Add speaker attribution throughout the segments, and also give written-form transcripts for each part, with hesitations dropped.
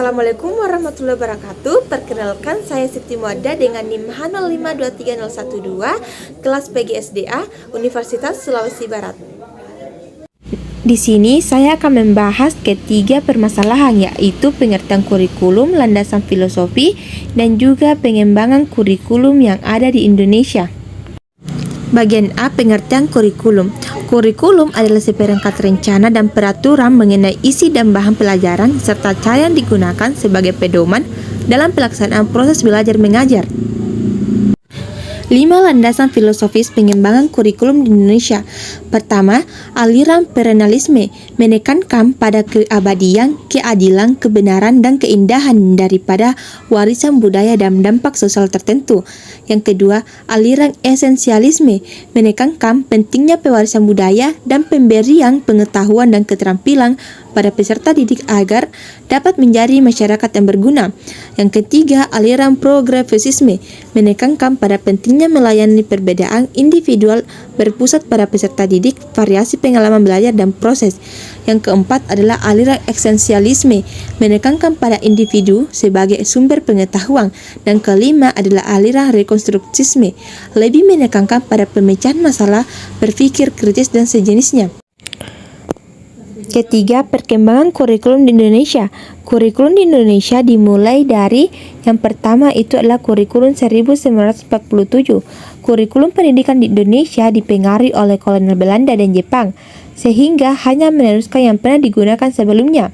Speaker 1: Assalamualaikum warahmatullahi wabarakatuh. Perkenalkan, saya Siti Muada dengan NIM H0523012, kelas PGSDA, Universitas Sulawesi Barat. Di sini saya akan membahas ketiga permasalahan, yaitu pengertian kurikulum, landasan filosofi, dan juga pengembangan kurikulum yang ada di Indonesia. Bagian A, pengertian kurikulum. Kurikulum adalah seperangkat rencana dan peraturan mengenai isi dan bahan pelajaran serta cara yang digunakan sebagai pedoman dalam pelaksanaan proses belajar mengajar. 5 landasan filosofis pengembangan kurikulum di Indonesia. Pertama, aliran perennialisme menekankan pada keabadian, keadilan, kebenaran, dan keindahan daripada warisan budaya dan dampak sosial tertentu. Yang kedua, aliran esensialisme menekankan pentingnya pewarisan budaya dan pemberian pengetahuan dan keterampilan pada peserta didik agar dapat menjadi masyarakat yang berguna. Yang ketiga, aliran progresisme menekankan pada pentingnya melayani perbedaan individual berpusat pada peserta didik, variasi pengalaman belajar dan proses. Yang keempat adalah aliran esensialisme menekankan pada individu sebagai sumber pengetahuan. Dan kelima adalah aliran rekonstruktisme lebih menekankan pada pemecahan masalah, berpikir kritis dan sejenisnya. Ketiga, perkembangan kurikulum di Indonesia. Kurikulum di Indonesia dimulai dari yang pertama itu adalah kurikulum 1947. Kurikulum pendidikan di Indonesia dipengaruhi oleh kolonial Belanda dan Jepang, sehingga hanya meneruskan yang pernah digunakan sebelumnya.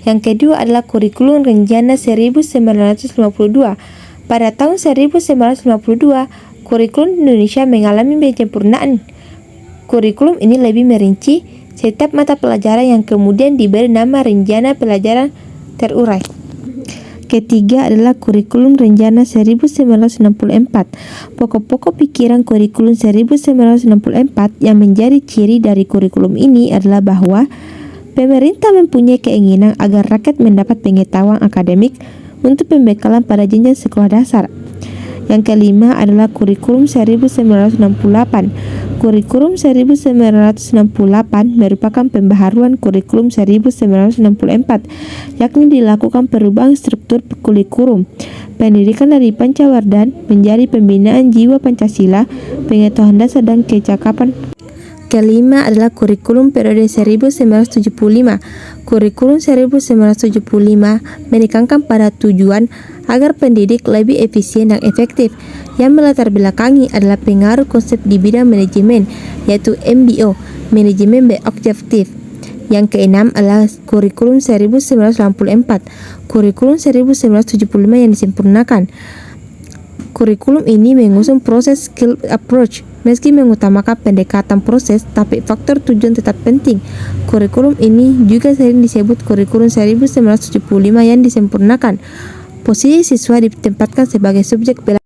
Speaker 1: Yang kedua adalah kurikulum rencana 1952. Pada tahun 1952, kurikulum di Indonesia mengalami penyempurnaan. Kurikulum ini lebih merinci setiap mata pelajaran yang kemudian diberi nama rencana pelajaran terurai. Ketiga adalah kurikulum rencana 1964. Pokok-pokok pikiran kurikulum 1964 yang menjadi ciri dari kurikulum ini adalah bahwa pemerintah mempunyai keinginan agar rakyat mendapat pengetahuan akademik untuk pembekalan pada jenjang sekolah dasar. Yang kelima adalah kurikulum 1968. Kurikulum 1968 merupakan pembaharuan kurikulum 1964, yakni dilakukan perubahan struktur kurikulum pendidikan dari Pancawardan menjadi pembinaan jiwa Pancasila, pengetahuan dasar dan kecakapan. Kelima adalah kurikulum periode 1975. Kurikulum 1975 menekankan pada tujuan agar pendidik lebih efisien dan efektif. Yang melatar belakangi adalah pengaruh konsep di bidang manajemen, yaitu MBO, manajemen berobjektif. Yang keenam adalah kurikulum 1984. Kurikulum 1975 yang disempurnakan. Kurikulum ini mengusung proses skill approach. Meski mengutamakan pendekatan proses, tapi faktor tujuan tetap penting. Kurikulum ini juga sering disebut kurikulum 1975 yang disempurnakan. Posisi siswa ditempatkan sebagai subjek belajar.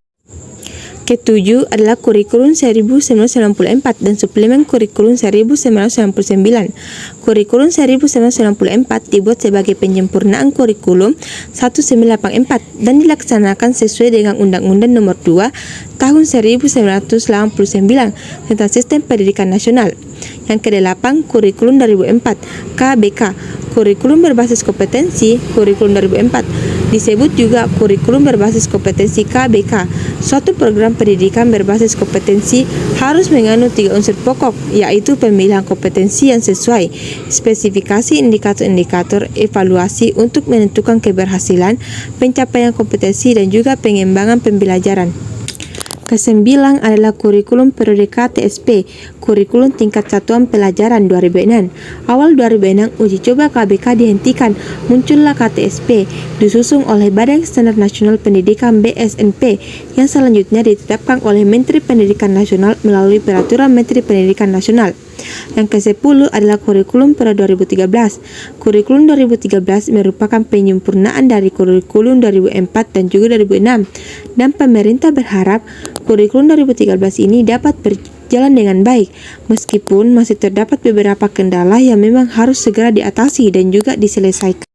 Speaker 1: Ketujuh adalah kurikulum 1994 dan suplemen kurikulum 1999. Kurikulum 1994 dibuat sebagai penyempurnaan kurikulum 1984 dan dilaksanakan sesuai dengan Undang-Undang Nomor 2 Tahun 1989 tentang Sistem Pendidikan Nasional. Yang kedelapan, kurikulum 2004 KBK, kurikulum berbasis kompetensi. Kurikulum 2004 disebut juga kurikulum berbasis kompetensi KBK. Suatu program pendidikan berbasis kompetensi harus mengandung 3 unsur pokok, yaitu pemilihan kompetensi yang sesuai, spesifikasi indikator-indikator evaluasi untuk menentukan keberhasilan, pencapaian kompetensi, dan juga pengembangan pembelajaran. Kesembilan adalah kurikulum periode KTSP, kurikulum tingkat satuan pelajaran 2006. Awal 2006 uji coba KBK dihentikan, muncullah KTSP, disusul oleh Badan Standar Nasional Pendidikan BSNP, yang selanjutnya ditetapkan oleh Menteri Pendidikan Nasional melalui Peraturan Menteri Pendidikan Nasional. Yang ke-10 adalah kurikulum pada 2013. Kurikulum 2013 merupakan penyempurnaan dari kurikulum 2004 dan juga 2006. Dan pemerintah berharap kurikulum 2013 ini dapat berjalan dengan baik, meskipun masih terdapat beberapa kendala yang memang harus segera diatasi dan juga diselesaikan.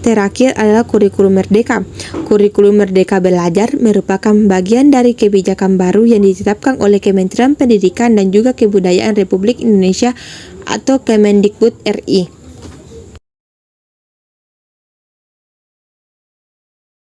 Speaker 1: Terakhir adalah kurikulum merdeka. Kurikulum merdeka belajar merupakan bagian dari kebijakan baru yang ditetapkan oleh Kementerian Pendidikan dan juga Kebudayaan Republik Indonesia atau Kemendikbud RI.